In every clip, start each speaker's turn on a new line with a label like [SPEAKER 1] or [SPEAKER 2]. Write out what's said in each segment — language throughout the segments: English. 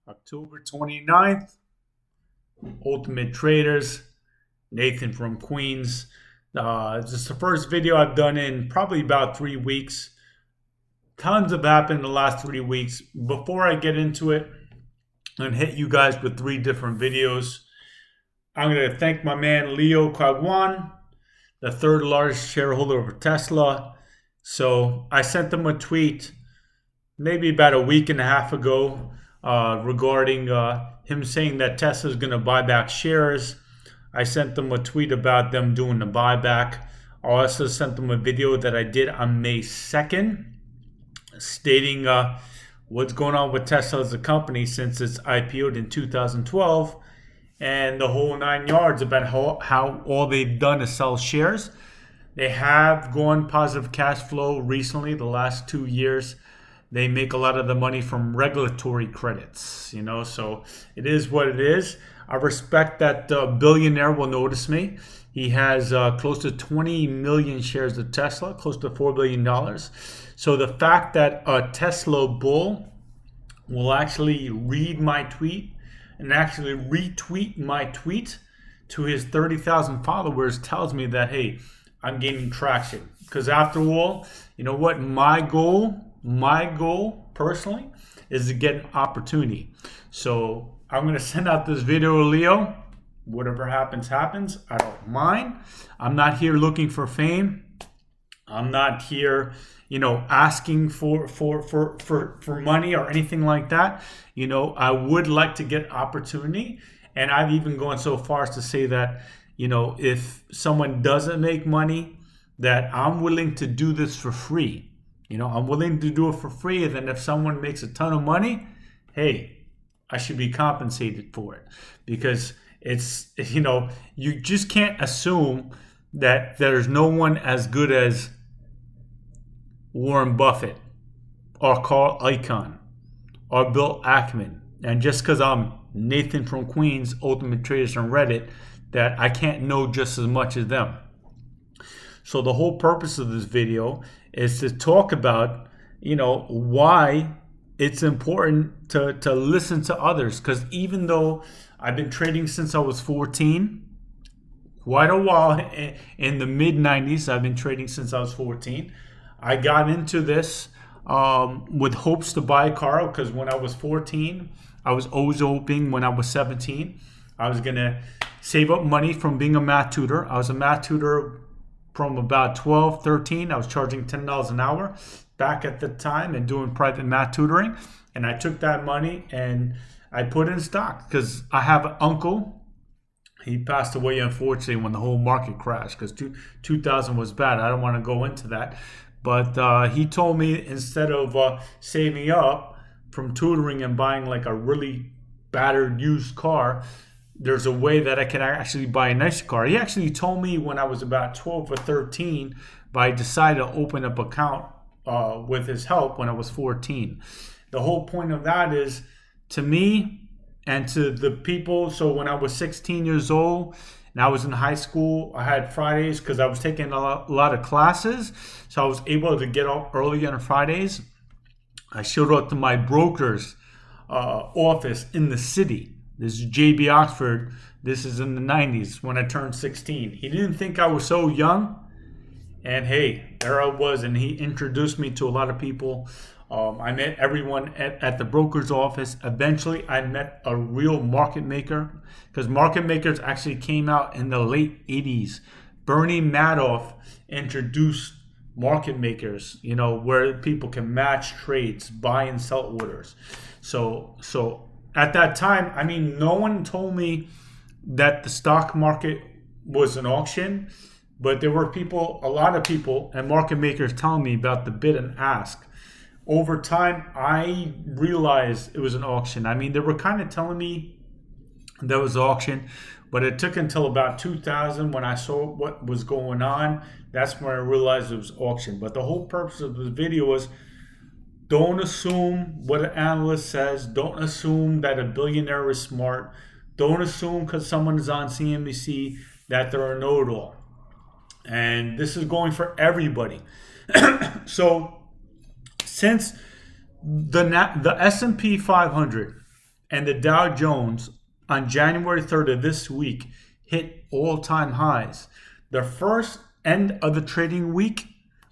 [SPEAKER 1] October 29th, Ultimate Traders, Nathan from Queens. This is the first video I've done in probably about 3 weeks. Tons have happened in the last 3 weeks. Before I get into it and hit you guys with 3 different videos, I'm going to thank my man Leo Kagwan, the third largest shareholder of Tesla. So I sent him a tweet maybe about a week and a half ago regarding him saying that Tesla is going to buy back shares. I sent them a tweet about them doing the buyback. I also sent them a video that I did on May 2nd stating what's going on with Tesla as a company since it's IPO'd in 2012 and the whole 9 yards about how all they've done is sell shares. They have gone positive cash flow recently, the last 2 years. They make a lot of the money from regulatory credits, so it is what it is. I respect that billionaire will notice me. He has close to 20 million shares of Tesla, close to $4 billion. So the fact that a Tesla bull will actually read my tweet and actually retweet my tweet to his 30,000 followers tells me that, hey, I'm gaining traction. Because after all, you know what? My goal personally is to get an opportunity. So I'm going to send out this video to Leo. Whatever happens, happens. I don't mind. I'm not here looking for fame. I'm not here, asking for money or anything like that. I would like to get opportunity. And I've even gone so far as to say that, if someone doesn't make money, that I'm willing to do this for free. I'm willing to do it for free. And then if someone makes a ton of money, hey, I should be compensated for it. Because it's, you just can't assume that there's no one as good as Warren Buffett or Carl Icahn or Bill Ackman. And just because I'm Nathan from Queens, Ultimate Traders on Reddit, that I can't know just as much as them. So the whole purpose of this video is to talk about, why it's important to listen to others. Because even though I've been trading since I was 14, quite a while, in the mid 90s, I've been trading since I was 14. I got into this with hopes to buy a car because when I was 14, I was always hoping when I was 17, I was going to save up money from being a math tutor. I was a math tutor from about 12, 13. I was charging $10 an hour back at the time and doing private math tutoring. And I took that money and I put it in stock because I have an uncle. He passed away, unfortunately, when the whole market crashed because 2000 was bad. I don't want to go into that. But he told me instead of saving up from tutoring and buying like a really battered used car, there's a way that I can actually buy a nice car. He actually told me when I was about 12 or 13, but I decided to open up an account with his help when I was 14. The whole point of that is, to me and to the people, so when I was 16 years old and I was in high school, I had Fridays because I was taking a lot of classes. So I was able to get up early on Fridays. I showed up to my broker's office in the city. This is JB Oxford. This is in the 90s when I turned 16. He didn't think I was so young. And hey, there I was. And he introduced me to a lot of people. I met everyone at the broker's office. Eventually, I met a real market maker. Because market makers actually came out in the late 80s. Bernie Madoff introduced market makers, where people can match trades, buy and sell orders. So at that time, no one told me that the stock market was an auction, but there were a lot of people and market makers telling me about the bid and ask. Over time, I realized it was an auction. They were kind of telling me that it was an auction, but it took until about 2000 when I saw what was going on. That's when I realized it was auction. But the whole purpose of this video was, don't assume what an analyst says. Don't assume that a billionaire is smart. Don't assume because someone is on CNBC that they're a know-it-all. And this is going for everybody. So since the S&P 500 and the Dow Jones on January 3rd of this week hit all-time highs. The first end of the trading week,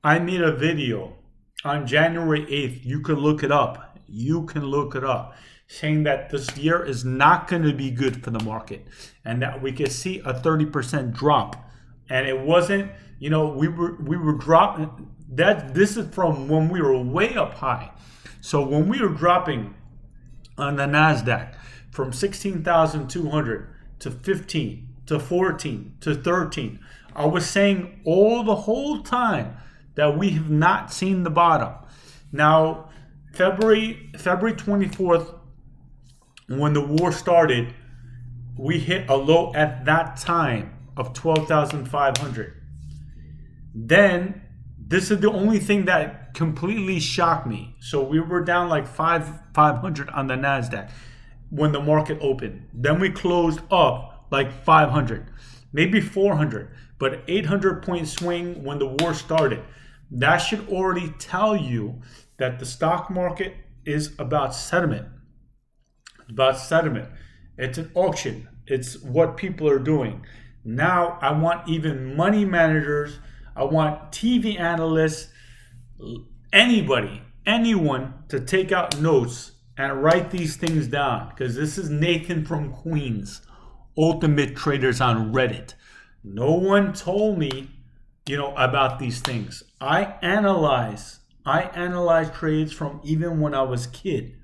[SPEAKER 1] I made a video on January 8th. You can look it up. You can look it up, saying that this year is not going to be good for the market and that we could see a 30% drop. And it wasn't, we were dropping. This is from when we were way up high. So when we were dropping on the Nasdaq from 16,200 to 15 to 14 to 13, I was saying the whole time that we have not seen the bottom. Now, February 24th, when the war started, we hit a low at that time of 12,500. Then, this is the only thing that completely shocked me. So we were down like 500 on the Nasdaq when the market opened. Then we closed up like 500, maybe 400, but 800-point swing when the war started. That should already tell you that the stock market is about sentiment. It's an auction. It's what people are doing. Now I want even money managers, I want TV analysts, anyone to take out notes and write these things down, because this is Nathan from Queens, Ultimate Traders on Reddit. No one told me, about these things. I analyze trades from even when I was a kid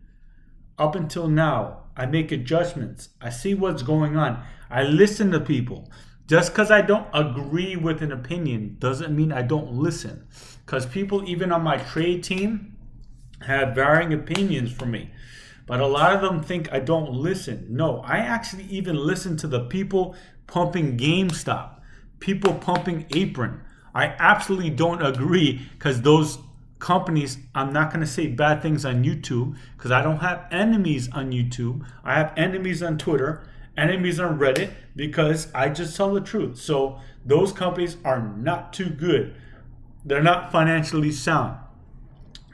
[SPEAKER 1] up until now. I make adjustments. I see what's going on. I listen to people. Just because I don't agree with an opinion doesn't mean I don't listen. Because people even on my trade team have varying opinions from me. But a lot of them think I don't listen. No, I actually even listen to the people pumping GameStop, people pumping Apron. I absolutely don't agree, because those companies, I'm not going to say bad things on YouTube, because I don't have enemies on YouTube. I have enemies on Twitter, enemies on Reddit, because I just tell the truth. So those companies are not too good. They're not financially sound.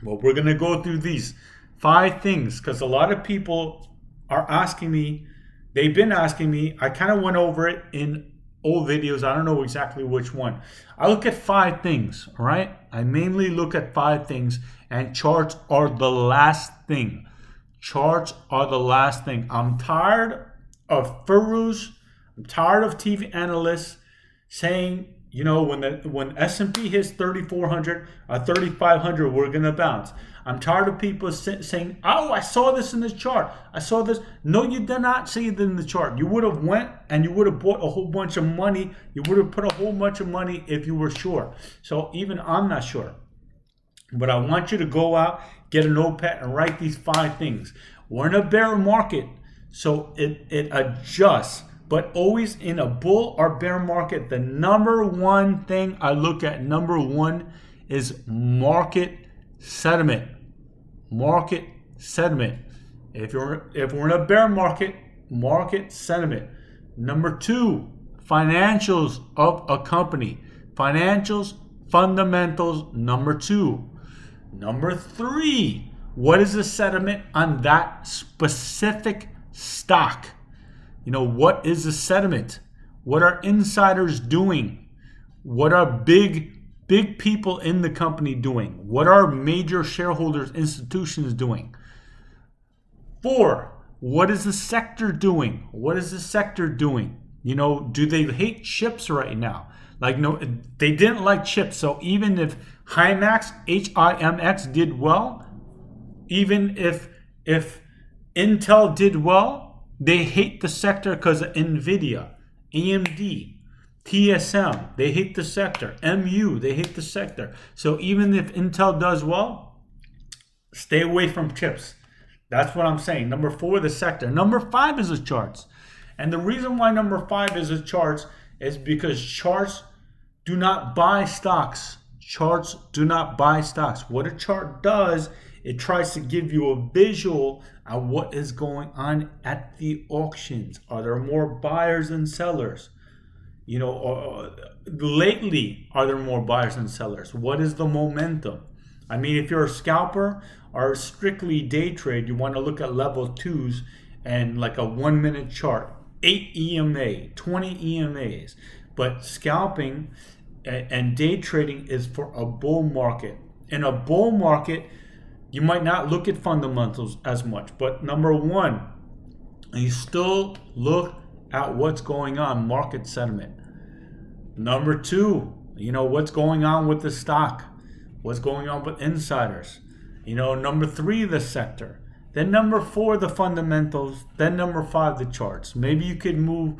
[SPEAKER 1] Well, we're going to go through these 5 things, because a lot of people are asking me. They've been asking me. I kind of went over it in old videos. I don't know exactly which one. I look at 5 things, all right? I mainly look at 5 things, and charts are the last thing. Charts are the last thing. I'm tired of furrows. I'm tired of TV analysts saying, when S&P hits 3,400 or 3,500, we're going to bounce. I'm tired of people saying, oh, I saw this in the chart. I saw this. No, you did not see it in the chart. You would have went and you would have bought a whole bunch of money. You would have put a whole bunch of money if you were sure. So even I'm not sure. But I want you to go out, get a notepad, and write these 5 things. We're in a bear market, so it adjusts. But always in a bull or bear market, the number one thing I look at, number one, is market sentiment. Market sentiment. If we're in a bear market, market sentiment. Number 2, financials of a company. Financials, fundamentals, number 2. Number 3, what is the sentiment on that specific stock? What is the sentiment? What are insiders doing? What are big people in the company doing? What are major shareholders, institutions doing? 4, what is the sector doing? What is the sector doing? Do they hate chips right now? No, they didn't like chips. So even if HIMAX, HIMX did well, even if Intel did well, they hate the sector because of NVIDIA, AMD, TSM, they hate the sector. MU, they hate the sector. So even if Intel does well, stay away from chips. That's what I'm saying. Number 4, the sector. Number 5 is the charts. And the reason why number 5 is the charts is because charts do not buy stocks. Charts do not buy stocks. What a chart does, it tries to give you a visual on what is going on at the auctions. Are there more buyers than sellers? Lately, are there more buyers than sellers? What is the momentum? I mean, if you're a scalper or strictly day trade, you want to look at level 2s and like a 1 minute chart, 8 EMA, 20 EMAs. But scalping and day trading is for a bull market. In a bull market, you might not look at fundamentals as much, but number one, you still look at what's going on, market sentiment. Number two, what's going on with the stock, what's going on with insiders. Number three, the sector. Then number four, the fundamentals. Then number five, the charts. Maybe you could move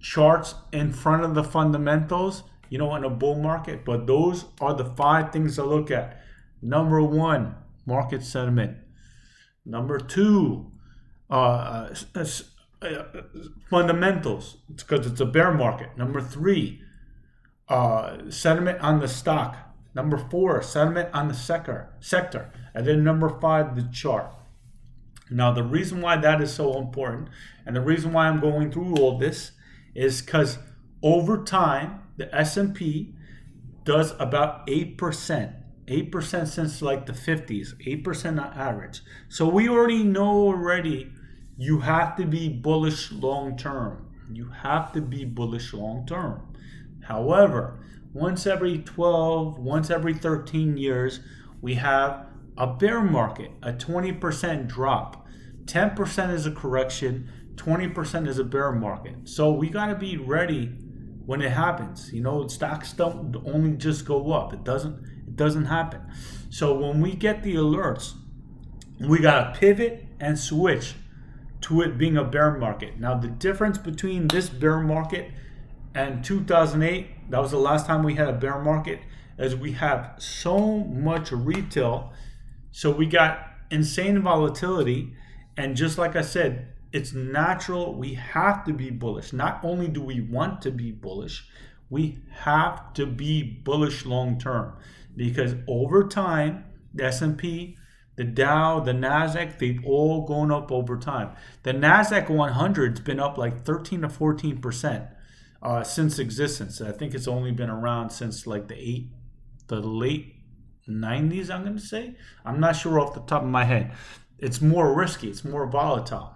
[SPEAKER 1] charts in front of the fundamentals, in a bull market. But those are the five things to look at. Number one, market sentiment. Number two, fundamentals, because it's a bear market. Number three, sentiment on the stock. Number four, sentiment on the sector. And then number five, the chart. Now, the reason why that is so important, and the reason why I'm going through all this, is because over time, the S&P does about 8%. 8% since like the 50s, 8% on average. So we already know you have to be bullish long term. You have to be bullish long term. However, once every 12, once every 13 years, we have a bear market, a 20% drop. 10% is a correction, 20% is a bear market. So we got to be ready when it happens. Stocks don't only just go up. It doesn't happen. So when we get the alerts, we got to pivot and switch to it being a bear market. Now, the difference between this bear market and 2008, that was the last time we had a bear market, is we have so much retail. So we got insane volatility. And just like I said, it's natural. We have to be bullish. Not only do we want to be bullish, we have to be bullish long term. Because over time, the S&P, the Dow, the Nasdaq, they've all gone up over time. The Nasdaq 100's been up like 13 to 14% since existence. I think it's only been around since like the late 90s, I'm going to say. I'm not sure off the top of my head. It's more risky. It's more volatile.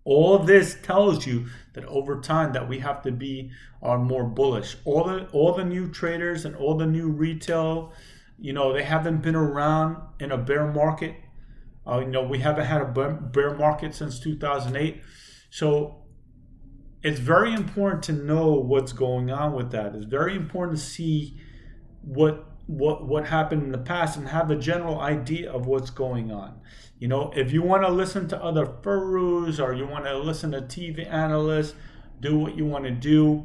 [SPEAKER 1] All this tells you that over time that we have to be more bullish. All the new traders and all the new retail, they haven't been around in a bear market. We haven't had a bear market since 2008. So it's very important to know what's going on with that. It's very important to see what happened in the past and have a general idea of what's going on. If you want to listen to other gurus or you want to listen to TV analysts, do what you want to do.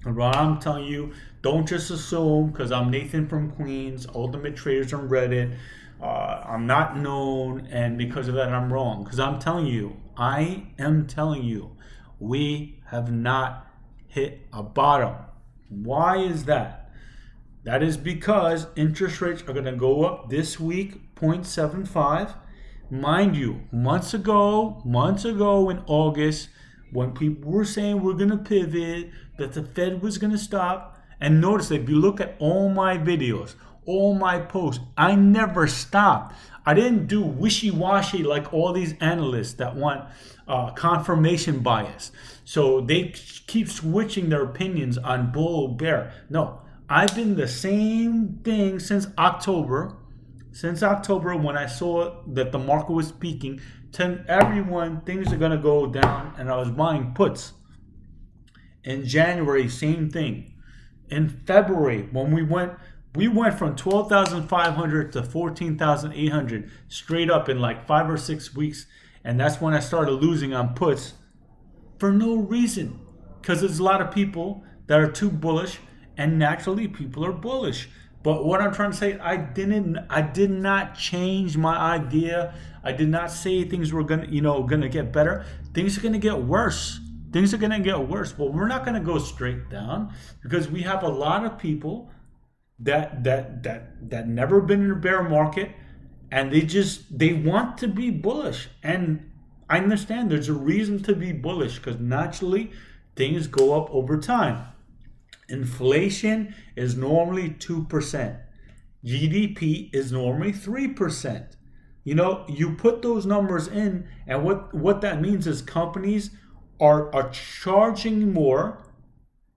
[SPEAKER 1] But I'm telling you, don't just assume because I'm Nathan from Queens, Ultimate Traders on Reddit, I'm not known, and because of that I'm wrong. Because I am telling you, we have not hit a bottom. Why is that? That is because interest rates are going to go up this week, 0.75. Mind you, months ago in August, when people were saying we're going to pivot, that the Fed was going to stop. And notice that if you look at all my videos, all my posts, I never stopped. I didn't do wishy-washy like all these analysts that want confirmation bias. So they keep switching their opinions on bull, bear. No, I've been the same thing since October. Since October, when I saw that the market was peaking, telling everyone things are going to go down, and I was buying puts. In January, same thing. In February, when we went from 12,500 to 14,800 straight up in like 5 or 6 weeks, and that's when I started losing on puts for no reason, because there's a lot of people that are too bullish, and naturally people are bullish. But what I'm trying to say, I did not change my idea. I did not say things were gonna get better. Things are gonna get worse. Things are gonna get worse. But we're not gonna go straight down because we have a lot of people that never been in a bear market, and they want to be bullish. And I understand there's a reason to be bullish because naturally things go up over time. Inflation is normally 2%. GDP is normally 3%. You put those numbers in, and what that means is companies are charging more.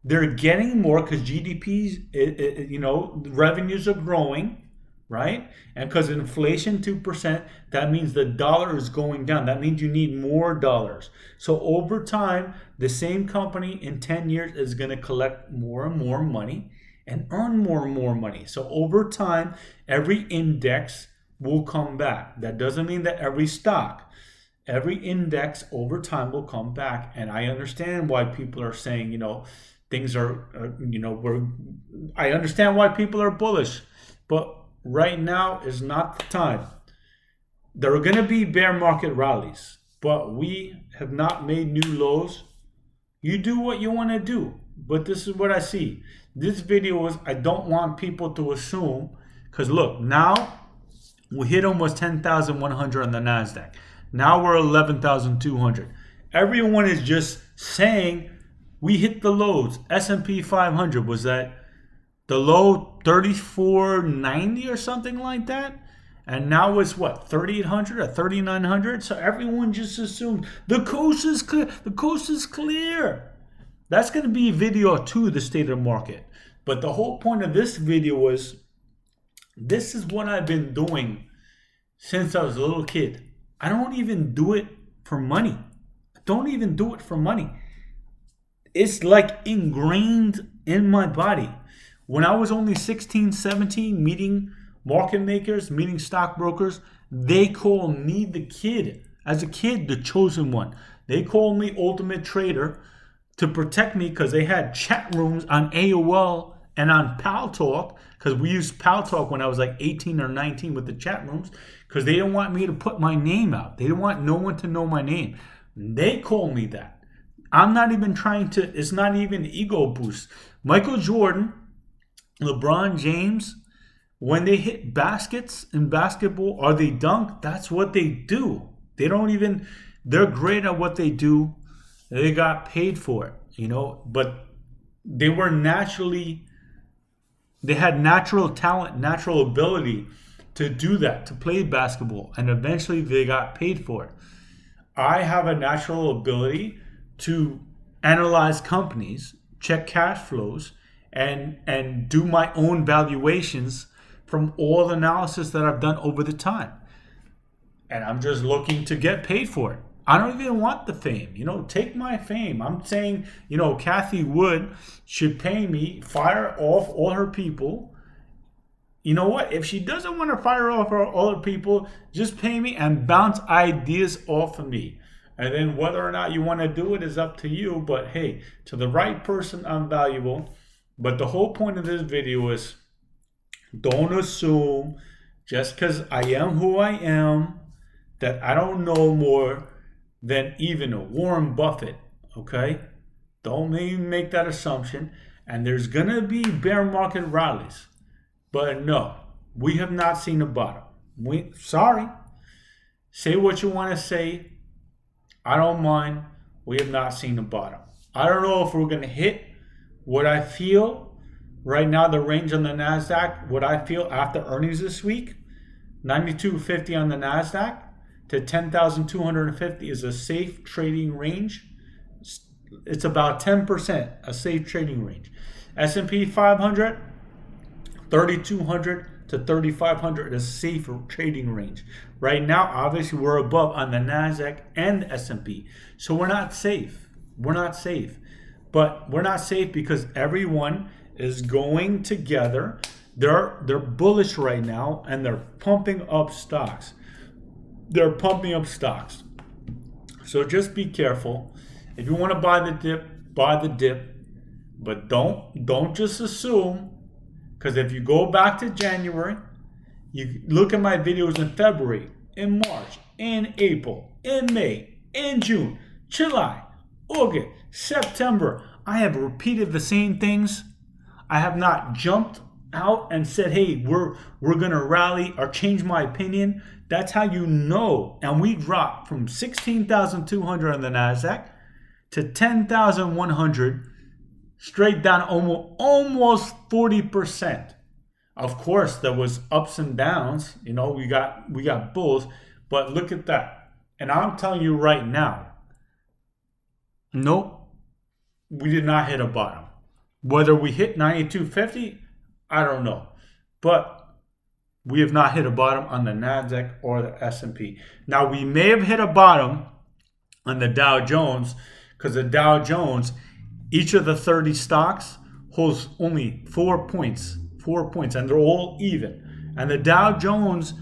[SPEAKER 1] They're getting more because GDP's, revenues are growing, right? And because inflation 2%, that means the dollar is going down. That means you need more dollars. So over time, the same company in 10 years is going to collect more and more money and earn more and more money. So over time, every index will come back. That doesn't mean that every index over time will come back. And I understand why people are saying, things are, I understand why people are bullish, but right now is not the time. There are going to be bear market rallies, but we have not made new lows. You do what you want to do, but this is what I see. This video is, I don't want people to assume, because look, now we hit almost 10,100 on the Nasdaq. Now we're 11,200. Everyone is just saying we hit the lows. S&P 500 was at the low 3490 or something like that. And now it's what, 3,800 or 3,900? So everyone just assumed the coast is clear. The coast is clear. That's going to be video 2 of the state of the market. But the whole point of this video was, this is what I've been doing since I was a little kid. I don't even do it for money. I don't even do it for money. It's like ingrained in my body. When I was only 16, 17, meeting market makers, meeting stockbrokers, they called me the kid. As a kid, the chosen one. They called me ultimate trader to protect me because they had chat rooms on AOL and on Pal Talk, because we used Pal Talk when I was like 18 or 19 with the chat rooms, because they didn't want me to put my name out. They didn't want no one to know my name. They called me that. I'm not even trying to, it's not even ego boost. Michael Jordan, LeBron James, when they hit baskets in basketball or they dunk, that's what they do. They're great at what they do. They got paid for it, but they had natural talent, natural ability to do that, to play basketball, and eventually they got paid for it. I have a natural ability to analyze companies, check cash flows, and do my own valuations from all the analysis that I've done over the time. And I'm just looking to get paid for it. I don't even want the fame. Take my fame. I'm saying, Kathy Wood should pay me, fire off all her people. You know what? If she doesn't want to fire off all her people, just pay me and bounce ideas off of me. And then whether or not you want to do it is up to you. But hey, to the right person, I'm valuable. But the whole point of this video is, don't assume just because I am who I am that I don't know more than even a Warren Buffett, okay? Don't even make that assumption. And there's going to be bear market rallies. But no, we have not seen a bottom. Sorry. Say what you want to say. I don't mind. We have not seen a bottom. I don't know if we're going to hit what I feel right now, the range on the Nasdaq, what I feel after earnings this week, 92.50 on the Nasdaq to 10,250 is a safe trading range. It's about 10% a safe trading range. S&P 500, 3,200 to 3,500 is a safe trading range. Right now, obviously, we're above on the Nasdaq and S&P. So we're not safe. We're not safe. But we're not safe because everyone is going together. They're bullish right now, and they're pumping up stocks. They're pumping up stocks. So just be careful. If you want to buy the dip, buy the dip. But don't just assume, because if you go back to January, you look at my videos in February, in March, in April, in May, in June, July, August, September, I have repeated the same things. I have not jumped out and said, hey, we're going to rally or change my opinion. That's how you know. And we dropped from 16,200 on the Nasdaq to 10,100, straight down almost 40%. Of course, there was ups and downs. You know, we got bulls, but look at that. And I'm telling you right now, nope, we did not hit a bottom. Whether we hit 92.50, I don't know, but we have not hit a bottom on the Nasdaq or the S&P. Now we may have hit a bottom on the Dow Jones because the Dow Jones, each of the 30 stocks holds only 4 points, and they're all even. And the Dow Jones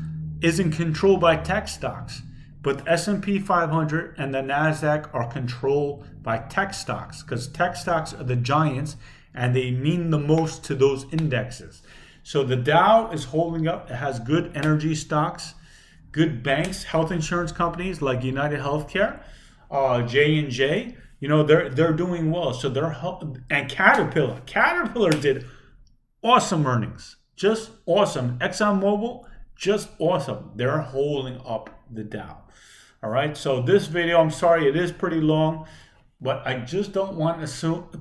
[SPEAKER 1] isn't controlled by tech stocks, but the S&P 500 and the Nasdaq are controlled by tech stocks because tech stocks are the giants and they mean the most to those indexes. So the Dow is holding up. It has good energy stocks, good banks, health insurance companies like United Healthcare, J&J. You know, they're doing well. So and Caterpillar did awesome earnings, just awesome. ExxonMobil, just awesome. They're holding up the Dow. All right. So this video, I'm sorry, it is pretty long, but I just don't want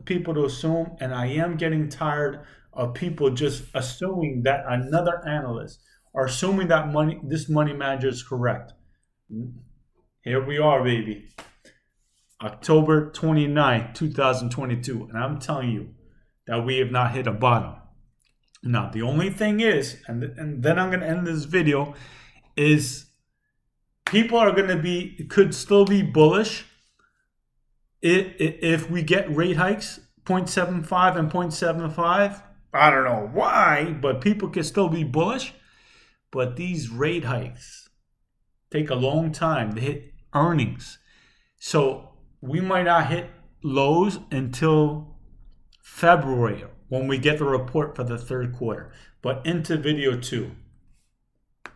[SPEAKER 1] people to assume, and I am getting tired of people just assuming that another analyst or assuming that this money manager is correct. Here we are, baby. October 29th, 2022. And I'm telling you that we have not hit a bottom. Now, the only thing is, and then I'm going to end this video, is people are going to could still be bullish if we get rate hikes, 0.75 and 0.75. I don't know why, but people can still be bullish. But these rate hikes take a long time to hit earnings. So we might not hit lows until February when we get the report for the third quarter. But into video 2.